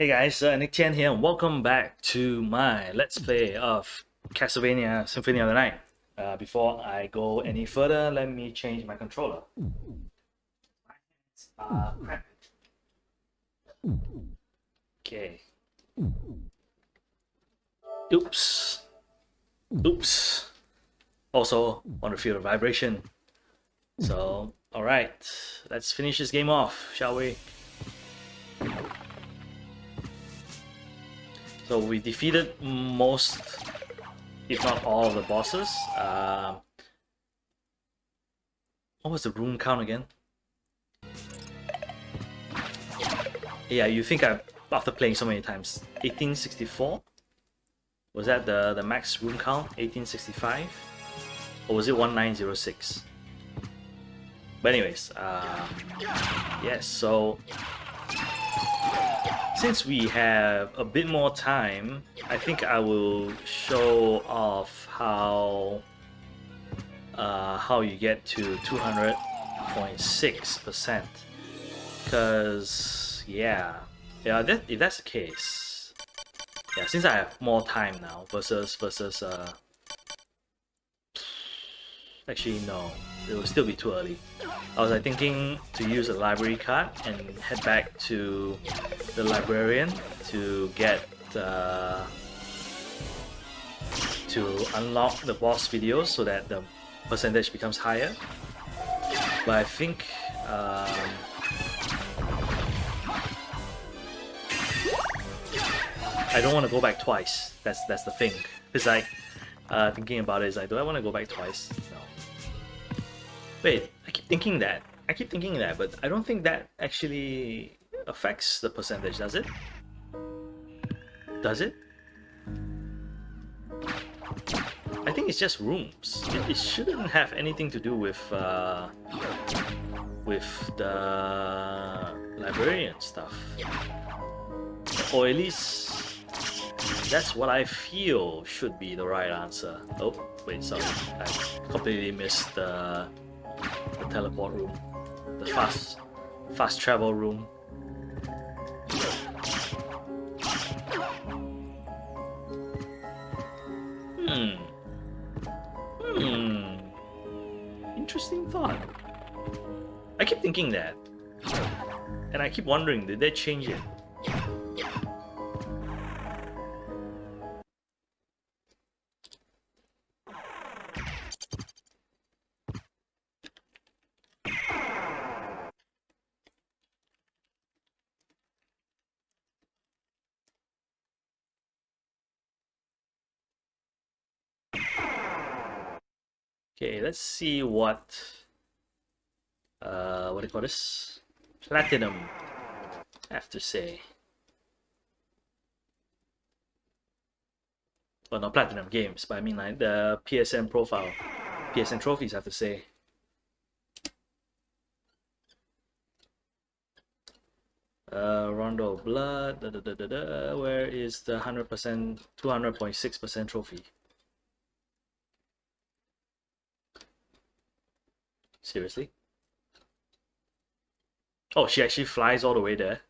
Hey guys, Nick Tian here, and welcome back to my Let's Play of Castlevania Symphony of the Night. Before I go any further, let me change my controller. Crap. Okay. Oops. Oops. Also, want to feel the vibration. So, alright. Let's finish this game off, shall we? So we defeated most, if not all, of the bosses. What was the room count again? Yeah, you think after playing so many times, 1864? Was that the max room count? 1865? Or was it 1906? But anyways, yes, so since we have a bit more time, I think I will show off how you get to 200.6%. Because if that's the case, yeah, since I have more time now versus actually no, it will still be too early. I was thinking to use a library card and head back to the librarian to get to unlock the boss videos so that the percentage becomes higher. But I think I don't want to go back twice. That's the thing. It's like thinking about it is like, do I want to go back twice? No. Wait, I keep thinking that. But I don't think that actually affects the percentage, does it? Does it? I think it's just rooms. It shouldn't have anything to do with the librarian stuff. Or at least that's what I feel should be the right answer. Oh, wait, sorry. I completely missed the teleport room. The fast travel room. Interesting thought. I keep thinking that. And I keep wondering, did they change it? Okay, let's see what do you call this? Platinum, I have to say. Well, not platinum games, but I mean like the PSN profile, PSN trophies, I have to say. Rondo of Blood, where is the 100%, 200.6% trophy? Seriously? Oh, she actually flies all the way there.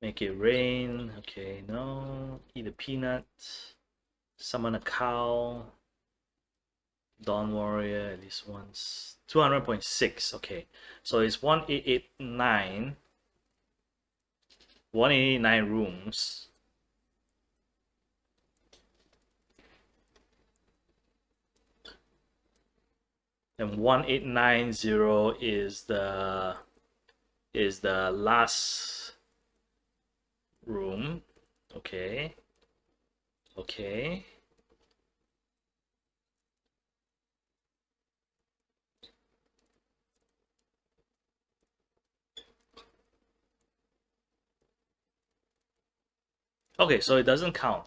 Make it rain. Okay, no. Eat a peanut. Summon a cow. Dawn Warrior at least once. 200.6. Okay, so it's 1889. 189 rooms. And 1890 is the last room. Okay. Okay. Okay, so it doesn't count.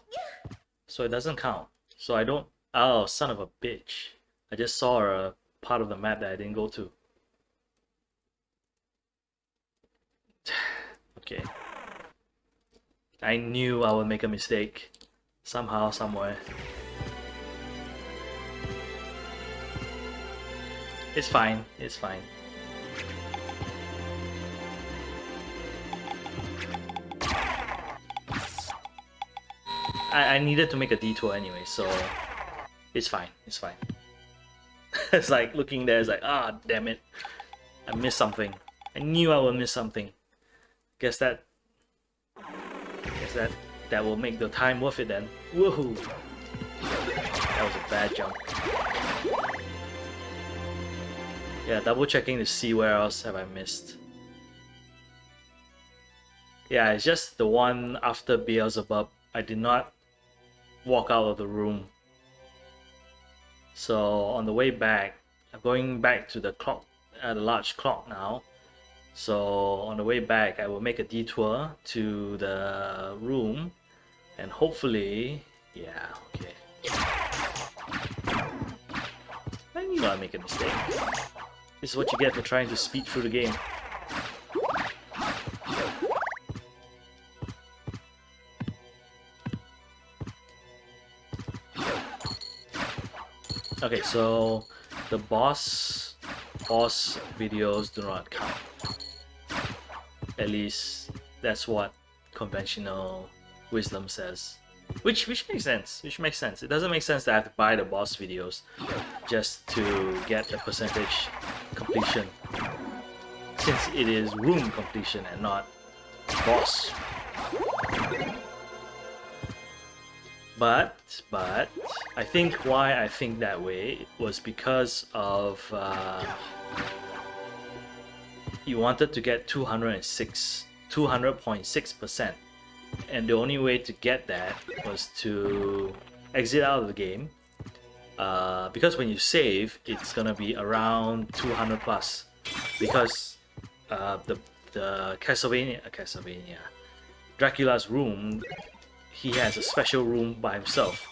So it doesn't count. So I don't. Oh, son of a bitch. I just saw a part of the map that I didn't go to. Okay. I knew I would make a mistake. Somehow, somewhere. It's fine. It's fine. I needed to make a detour anyway, so it's fine. It's fine. It's like looking there, it's like, ah, damn it. I missed something. I knew I would miss something. Guess that that will make the time worth it then. Woohoo! That was a bad jump. Yeah, double checking to see where else have I missed. Yeah, it's just the one after Beelzebub. I did not walk out of the room. So on the way back, I'm going back to the clock, the large clock now. So on the way back, I will make a detour to the room, and hopefully, yeah, okay. I knew I'd make a mistake. This is what you get for trying to speed through the game. Okay, so the boss videos do not count. At least that's what conventional wisdom says. Which makes sense. Which makes sense. It doesn't make sense that I have to buy the boss videos just to get the percentage completion, since it is room completion and not boss. But I think why I think that way was because of you wanted to get 200.6%, and the only way to get that was to exit out of the game, because when you save, it's gonna be around 200 plus, because the Castlevania Dracula's room, he has a special room by himself.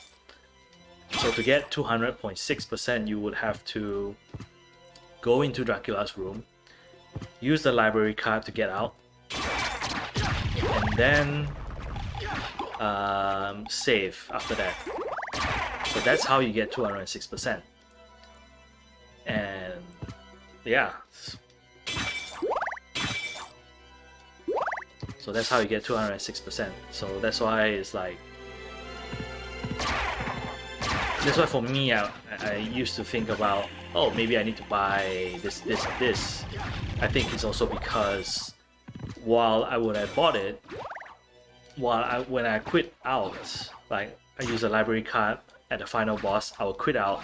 So to get 200.6%, you would have to go into Dracula's room, use the library card to get out, and then save after that. So that's how you get 206%. And yeah. So that's how you get 206%. So that's why it's like, that's why for me, I used to think about, oh, maybe I need to buy this. I think it's also because while I would have bought it, when I quit out, like I use a library card at the final boss, I would quit out.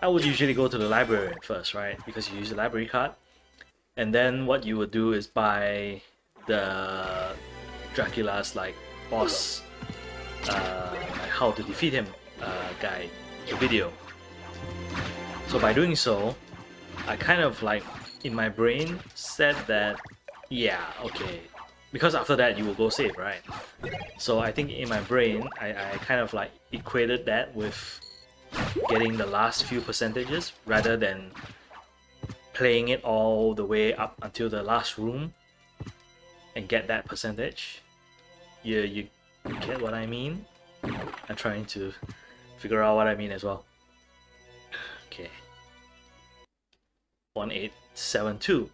I would usually go to the library first, right? Because you use the library card. And then what you would do is buy the Dracula's like boss, how to defeat him guide, the video. So by doing so, I kind of like in my brain said that, yeah, okay, because after that you will go save, right? So I think in my brain I kind of like equated that with getting the last few percentages rather than playing it all the way up until the last room and get that percentage. You get what I mean? I'm trying to figure out what I mean as well. Okay. 1872.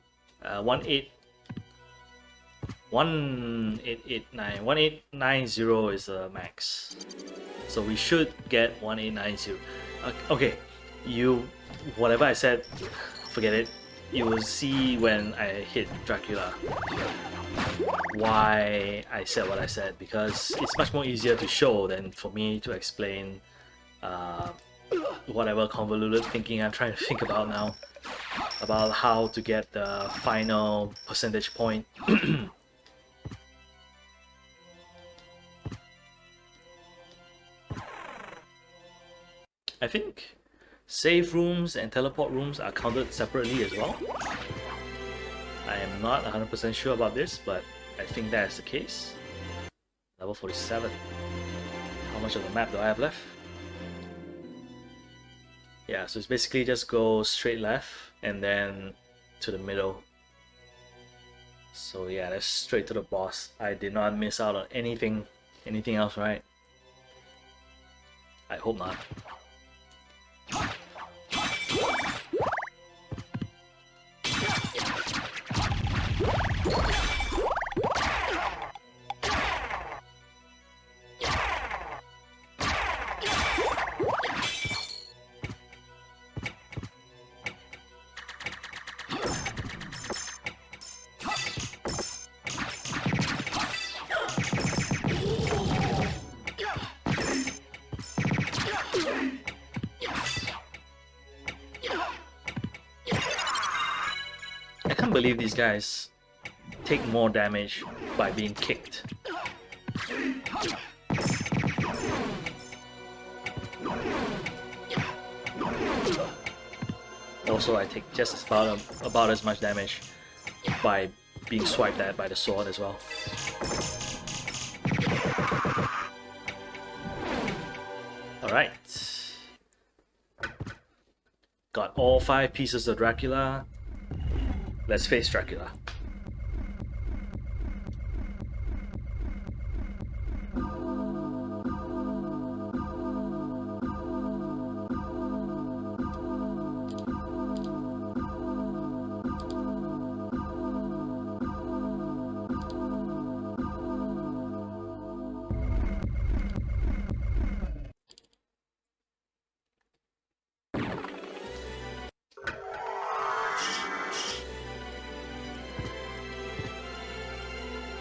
1890 is the max. So we should get 1890. Okay, whatever I said, forget it. You will see when I hit Dracula why I said what I said, because it's much more easier to show than for me to explain whatever convoluted thinking I'm trying to think about now about how to get the final percentage point. I think save rooms and teleport rooms are counted separately as well. I am not 100% sure about this, but I think that is the case. Level 47. How much of the map do I have left? Yeah, so it's basically just go straight left and then to the middle. So yeah, that's straight to the boss. I did not miss out on anything else, right? I hope not. I can't believe these guys take more damage by being kicked. Also, I take just about as much damage by being swiped at by the sword as well. Alright. Got all 5 pieces of Dracula. Let's face Dracula.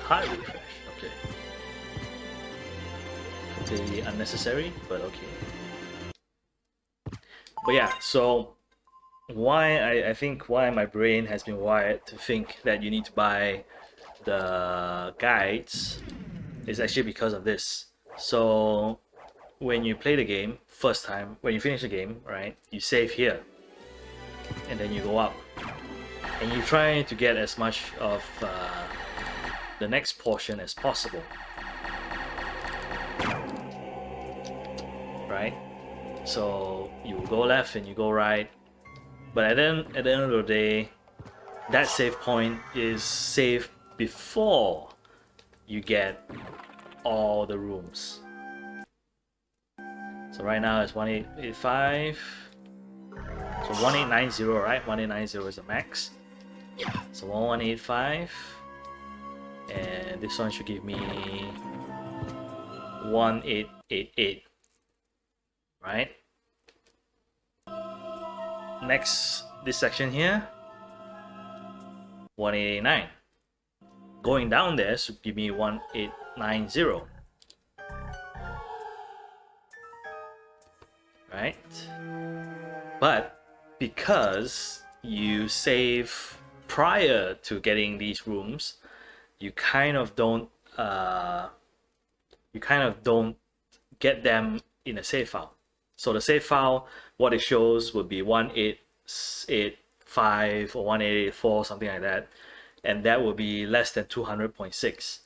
Hard refresh, okay. Completely unnecessary, but okay. But yeah, so I think why my brain has been wired to think that you need to buy the guides is actually because of this. So when you play the game first time, when you finish the game, right, you save here and then you go up and you try to get as much of the next portion as possible, right? So you go left and you go right, but at the end of the day, that save point is saved before you get all the rooms. So right now it's 1885, so 1890, right? 1890 is the max, so 1185. And this one should give me 1888, right? Next, this section here, 1889. Going down there should give me 1890, right? But because you save prior to getting these rooms, you kind of don't get them in a save file. So the save file, what it shows would be 1885 or 1884, something like that, and that would be less than 200.6.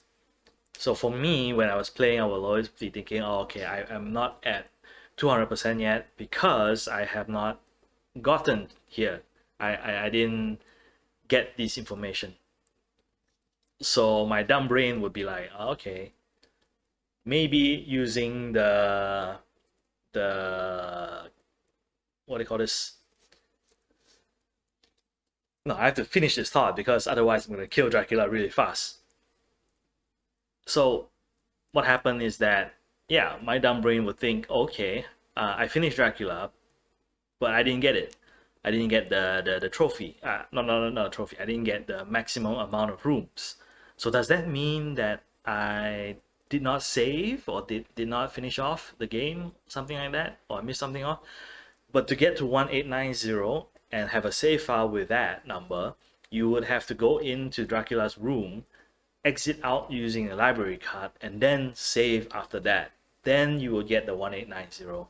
So for me, when I was playing, I will always be thinking, oh, okay, I am not at 200% yet because I have not gotten here. I didn't get this information. So my dumb brain would be like, oh, okay, maybe using the what do you call this? No, I have to finish this thought because otherwise I'm gonna kill Dracula really fast. So what happened is that, yeah, my dumb brain would think, okay, I finished Dracula, but I didn't get it. I didn't get the trophy. No, trophy. I didn't get the maximum amount of rooms. So does that mean that I did not save or did not finish off the game, something like that, or I missed something off? But to get to 1890 and have a save file with that number, you would have to go into Dracula's room, exit out using a library card, and then save after that. Then you will get the 1890.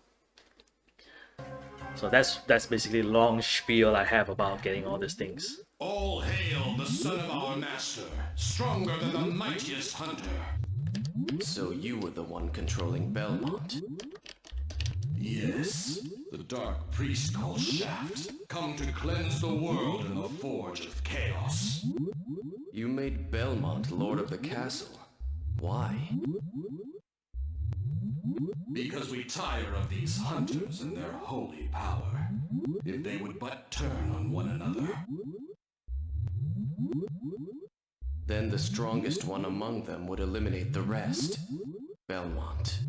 So that's basically the long spiel I have about getting all these things. All hail the son of our master, stronger than the mightiest hunter. So you were the one controlling Belmont. Yes, the dark priest called Shaft, come to cleanse the world in the forge of chaos. You made Belmont lord of the castle. Why? Because we tire of these hunters and their holy power. If they would but turn on one another. Then the strongest one among them would eliminate the rest. Belmont.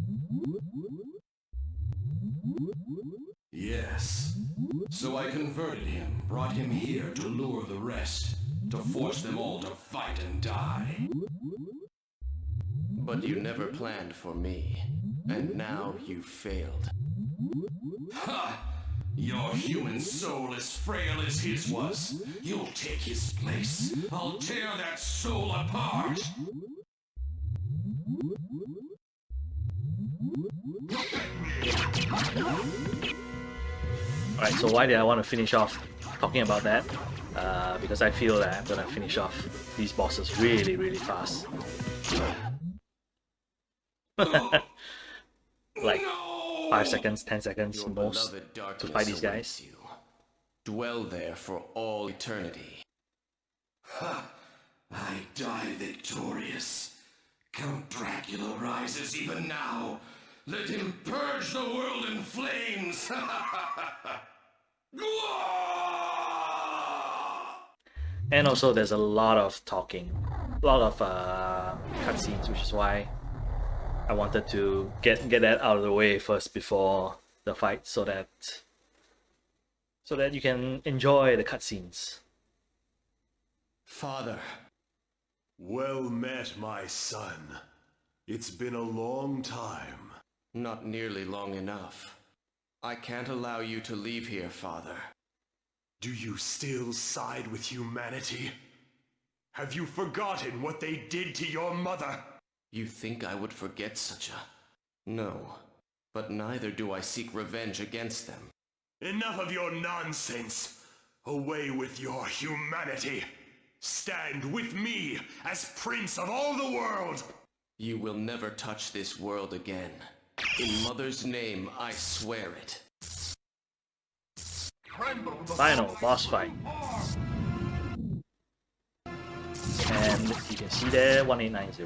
Yes. So I converted him, brought him here to lure the rest, to force them all to fight and die. But you never planned for me. And now you failed. Ha! Your human soul as frail as his was. You'll take his place. I'll tear that soul apart. Alright, so why did I want to finish off talking about that? Because I feel that I'm gonna finish off these bosses really, really fast. Like 5 seconds, 10 seconds Your most beloved to darkness fight these awaits guys. you. Dwell there for all eternity. Ha! I die victorious. Count Dracula rises even now. Let him purge the world in flames. And also there's a lot of talking, a lot of cutscenes, which is why I wanted to get that out of the way first before the fight, so that you can enjoy the cutscenes. Father. Well met, my son. It's been a long time. Not nearly long enough. I can't allow you to leave here, Father. Do you still side with humanity? Have you forgotten what they did to your mother? You think I would forget such a... No. But neither do I seek revenge against them. Enough of your nonsense! Away with your humanity! Stand with me as Prince of all the world! You will never touch this world again. In Mother's name, I swear it. Final boss fight. And you can see there 1890.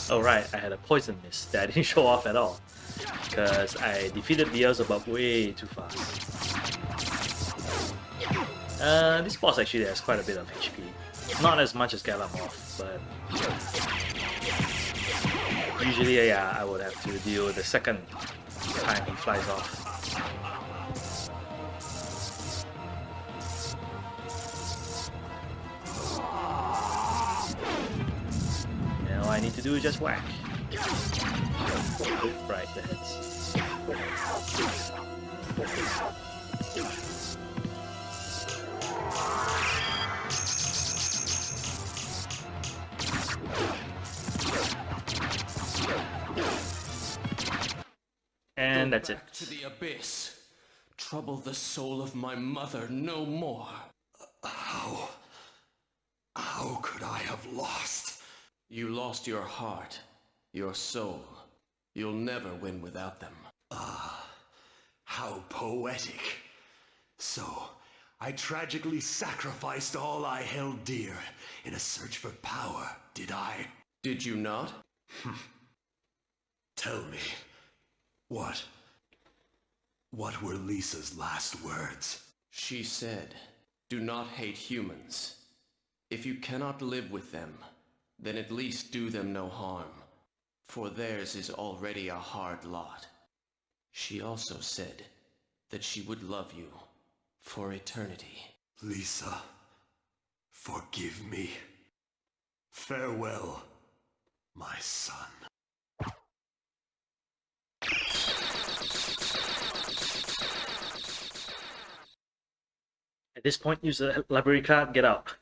Oh right, I had a poison mist that I didn't show off at all, because I defeated Beelzebub way too fast. This boss actually has quite a bit of HP. Not as much as Galamoth, but usually yeah, I would have to deal with the second time he flies off. All I need to do is just whack. Right, the heads. And that's it. To the abyss. Trouble the soul of my mother no more. How could I have lost? You lost your heart, your soul. You'll never win without them. How poetic. So, I tragically sacrificed all I held dear in a search for power, did I? Did you not? Tell me, what were Lisa's last words? She said, do not hate humans. If you cannot live with them, then at least do them no harm, for theirs is already a hard lot. She also said that she would love you for eternity. Lisa, forgive me. Farewell, my son. At this point, use the library card, get out.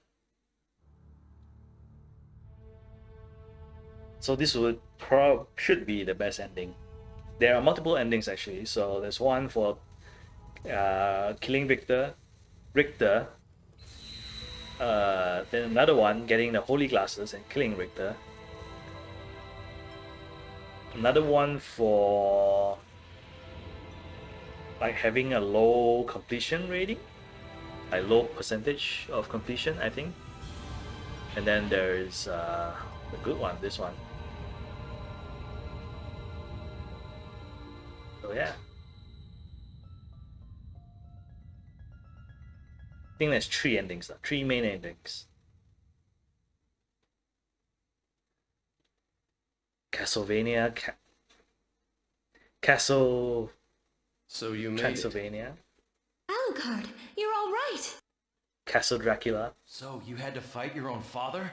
So this should be the best ending. There are multiple endings actually. So there's one for killing Richter, then another one getting the holy glasses and killing Richter. Another one for like having a low completion rating, like low percentage of completion, I think. And then there's the good one, this one. So yeah, I think there's 3 endings, 3 main endings. Castlevania, Castle, So you made it. Transylvania, Alucard, you're all right. Castle Dracula. So you had to fight your own father?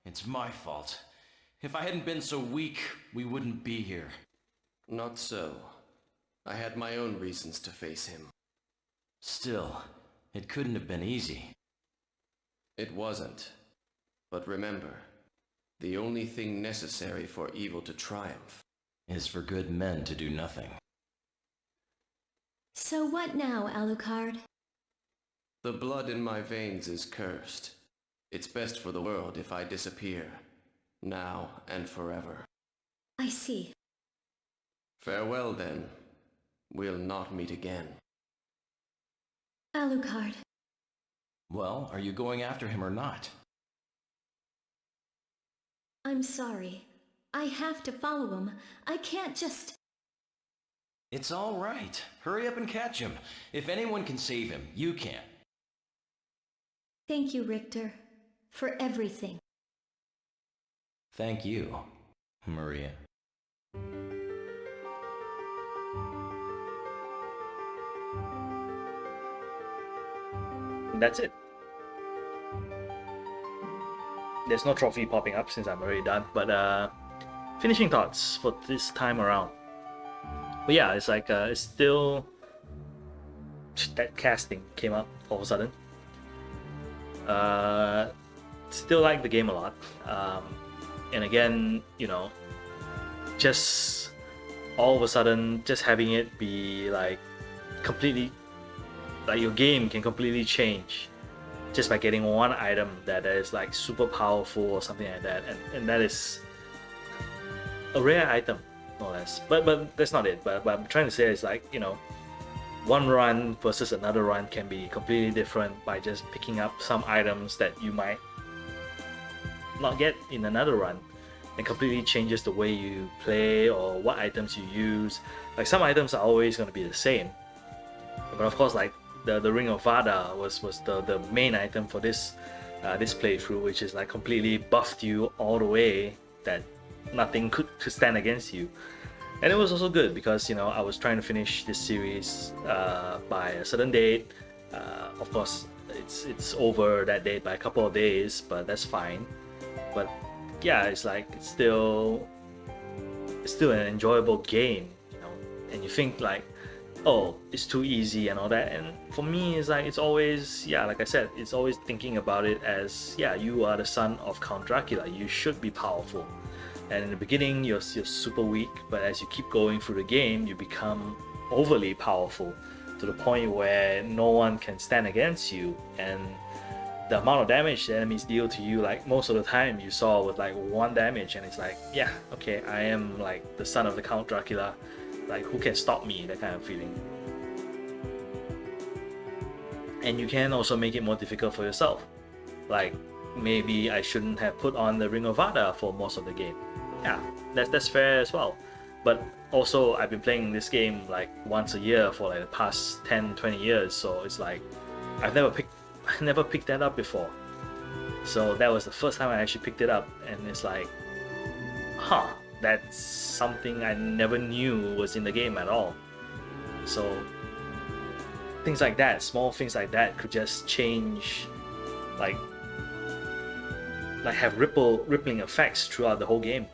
It's my fault. If I hadn't been so weak, we wouldn't be here. Not so. I had my own reasons to face him. Still, it couldn't have been easy. It wasn't. But remember, the only thing necessary for evil to triumph Is for good men to do nothing. So what now, Alucard? The blood in my veins is cursed. It's best for the world if I disappear, now and forever. I see. Farewell then. We'll not meet again. Alucard, Well, are you going after him or not? I'm sorry. I have to follow him. I can't just... It's all right. Hurry up and catch him. If anyone can save him, you can. Thank you, Richter, for everything. Thank you, Maria. And that's it. There's no trophy popping up since I'm already done, but finishing thoughts for this time around. But yeah, it's like it's still that casting came up all of a sudden. Still like the game a lot, and again, you know, just all of a sudden, just having it be like completely, like your game can completely change just by getting one item that is like super powerful or something like that, and that is a rare item, no less. But that's not it. But I'm trying to say is like, you know, one run versus another run can be completely different by just picking up some items that you might not get in another run, and completely changes the way you play or what items you use. Like some items are always going to be the same, but of course, like the Ring of Vada was the main item for this this playthrough, which is like completely buffed you all the way that nothing could stand against you. And it was also good because, you know, I was trying to finish this series by a certain date. Of course, it's over that date by a couple of days, but that's fine. But yeah, it's like it's still an enjoyable game, you know. And you think like, oh, it's too easy and all that. And for me, it's like it's always, yeah, like I said, it's always thinking about it as, yeah, you are the son of Count Dracula. You should be powerful. And in the beginning, you're super weak, but as you keep going through the game, you become overly powerful to the point where no one can stand against you. And the amount of damage the enemies deal to you, like most of the time you saw with like 1 damage, and it's like, yeah, okay, I am like the son of the Count Dracula, like who can stop me, that kind of feeling. And you can also make it more difficult for yourself, like maybe I shouldn't have put on the Ring of Vada for most of the game. Yeah, that's fair as well. But also, I've been playing this game like once a year for like the past 10-20 years, so it's like I've never picked that up before. So that was the first time I actually picked it up, and it's like, huh, that's something I never knew was in the game at all. So things like that, small things like that, could just change, like have rippling effects throughout the whole game.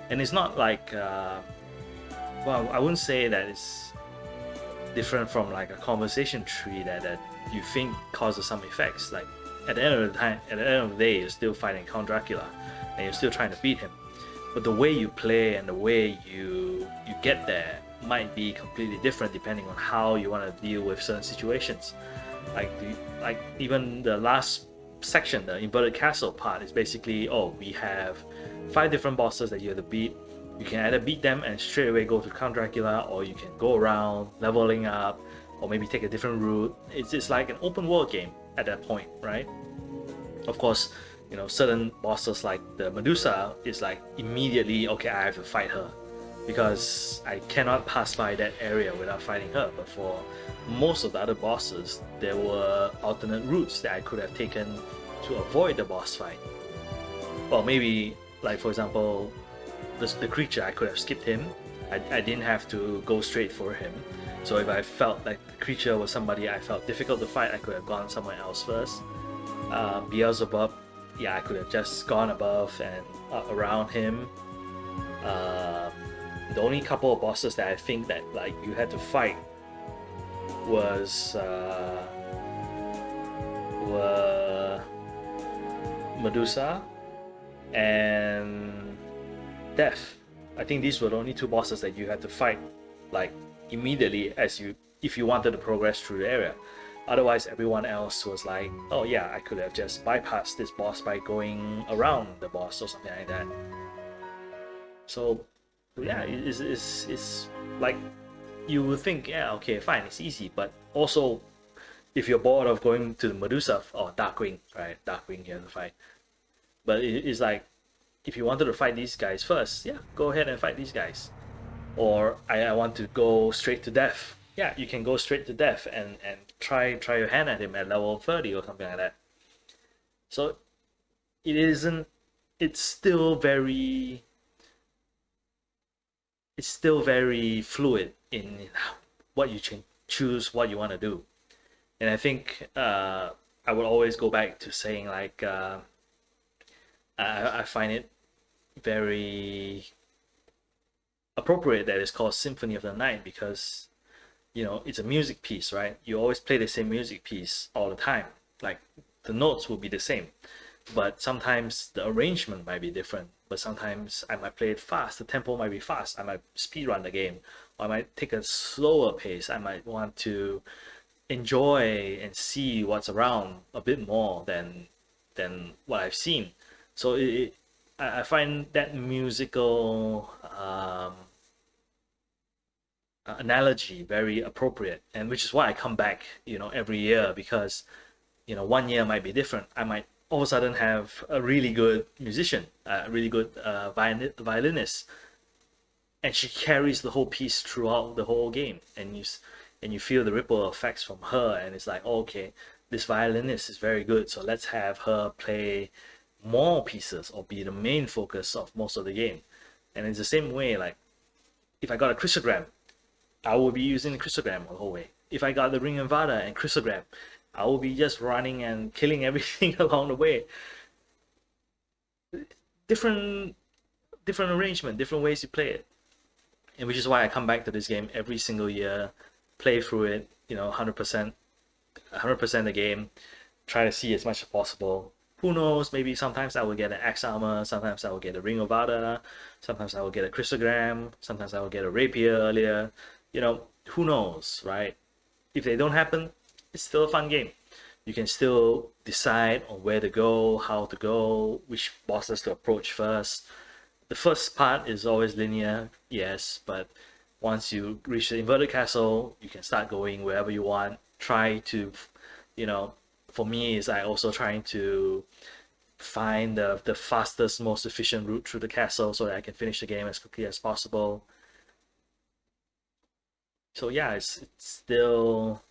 And it's not like, well, I wouldn't say that it's different from like a conversation tree that you think causes some effects. Like at the end of the day, you're still fighting Count Dracula, and you're still trying to beat him. But the way you play and the way you get there might be completely different depending on how you want to deal with certain situations. Like even the last section, the inverted castle part, is basically, oh, we have 5 different bosses that you have to beat. You can either beat them and straight away go to Count Dracula, or you can go around leveling up, or maybe take a different route. It's like an open world game at that point, right? Of course, you know, certain bosses like the Medusa is like immediately, okay, I have to fight her, because I cannot pass by that area without fighting her. But for most of the other bosses, there were alternate routes that I could have taken to avoid the boss fight. Well, maybe, like for example, the creature, I could have skipped him. I didn't have to go straight for him. So if I felt like the creature was somebody I felt difficult to fight, I could have gone somewhere else first. Beelzebub, yeah, I could have just gone above and around him. The only couple of bosses that I think that like you had to fight were Medusa and Death. I think these were the only 2 bosses that you had to fight like immediately if you wanted to progress through the area. Otherwise, everyone else was like, oh yeah, I could have just bypassed this boss by going around the boss or something like that. So yeah, it's like, you would think, yeah, okay, fine, it's easy. But also, if you're bored of going to the Medusa or Darkwing, right? Darkwing you have to fight. But it's like, if you wanted to fight these guys first, yeah, go ahead and fight these guys. Or I want to go straight to Death. Yeah, you can go straight to Death and try your hand at him at level 30 or something like that. So it's still very fluid in what you choose, what you want to do. And I think I would always go back to saying like, I find it very appropriate that it's called Symphony of the Night, because, you know, it's a music piece, right? You always play the same music piece all the time. Like, the notes will be the same, but sometimes the arrangement might be different. But sometimes I might play it fast, the tempo might be fast, I might speedrun the game, or I might take a slower pace. I might want to enjoy and see what's around a bit more than what I've seen. So I find that musical analogy very appropriate, and which is why I come back, you know, every year, because, you know, one year might be different. I might all of a sudden have a really good musician, a really good violinist, and she carries the whole piece throughout the whole game, and you feel the ripple effects from her, and it's like, oh, okay, this violinist is very good, so let's have her play more pieces or be the main focus of most of the game. And it's the same way, like, if I got a Chrysogram, I will be using the Chrysogram the whole way. If I got the Ring of Vada and Chrysogram, I will be just running and killing everything along the way. Different arrangement, different ways you play it. And which is why I come back to this game every single year, play through it, you know, 100% the game, try to see as much as possible. Who knows, maybe sometimes I will get an Axe Armor, sometimes I will get a Ring of Vada, sometimes I will get a Chrysogram, sometimes I will get a Rapier earlier. You know, who knows, right? If they don't happen, it's still a fun game. You can still decide on where to go, how to go, which bosses to approach first. The first part is always linear, yes, but once you reach the inverted castle, you can start going wherever you want. Try to, you know, for me, is I also trying to find the fastest, most efficient route through the castle so that I can finish the game as quickly as possible. So yeah, it's still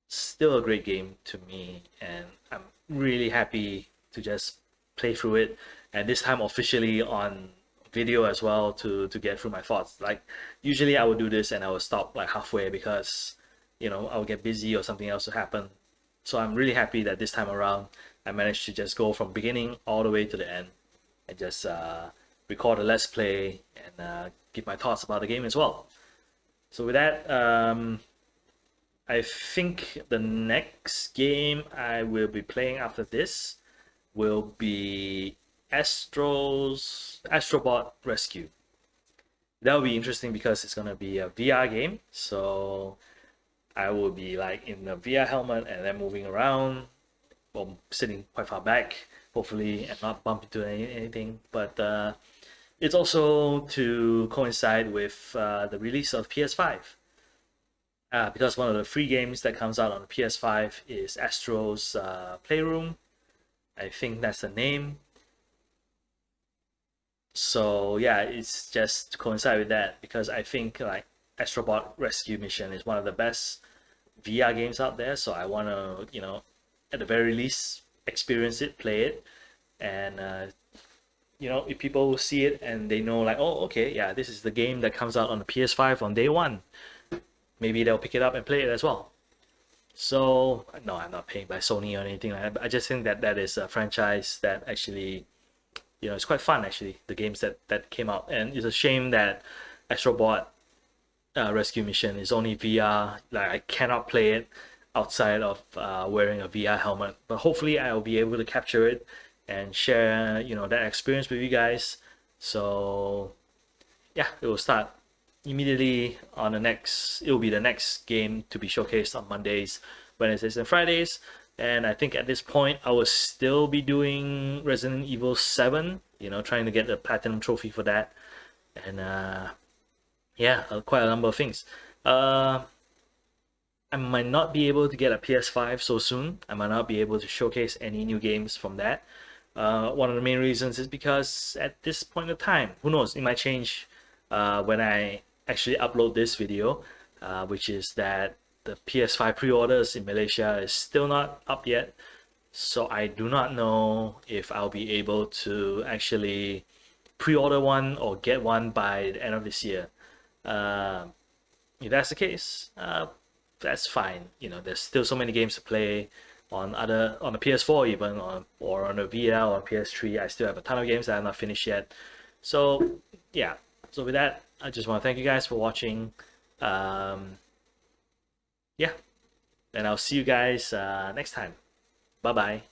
still a great game to me, and I'm really happy to just play through it, and this time officially on video as well to get through my thoughts. Like usually I would do this and I would stop like halfway because I would get busy or something else would happen. So I'm really happy that this time around I managed to just go from beginning all the way to the end and just record a let's play and give my thoughts about the game as well. So with that, I think the next game I will be playing after this will be Astrobot Rescue. That'll be interesting because it's gonna be a VR game, so I will be like in a VR helmet and then moving around, or sitting quite far back, hopefully, and not bump into anything. But it's also to coincide with the release of PS5. Because one of the free games that comes out on the PS5 is Astro's Playroom. I think that's the name. So yeah, it's just to coincide with that because I think like Astrobot Rescue Mission is one of the best VR games out there. So I want to, at the very least, experience it, play it, and if people see it and they know like, oh, okay, yeah, this is the game that comes out on the PS5 on day one, maybe they'll pick it up and play it as well. So no, I'm not paying by Sony or anything like that, but I just think that is a franchise that actually, it's quite fun actually, the games that came out. And it's a shame that Astrobot Rescue Mission is only VR. Like I cannot play it outside of wearing a VR helmet, but hopefully I'll be able to capture it and share that experience with you guys. So yeah, it will start immediately on it will be the next game to be showcased on Mondays, Wednesdays, and Fridays. And I think at this point I will still be doing Resident Evil 7, trying to get the platinum trophy for that. And yeah, quite a number of things. I might not be able to get a PS5 so soon. I might not be able to showcase any new games from that. One of the main reasons is because at this point of time, who knows, it might change when I actually upload this video, which is that the PS5 pre-orders in Malaysia is still not up yet. So I do not know if I'll be able to actually pre-order one or get one by the end of this year. If that's the case, that's fine. There's still so many games to play on the PS4 even, or on the VR or PS3. I still have a ton of games that I have not finished yet. So yeah. So with that, I just want to thank you guys for watching. Yeah, and I'll see you guys next time. Bye bye.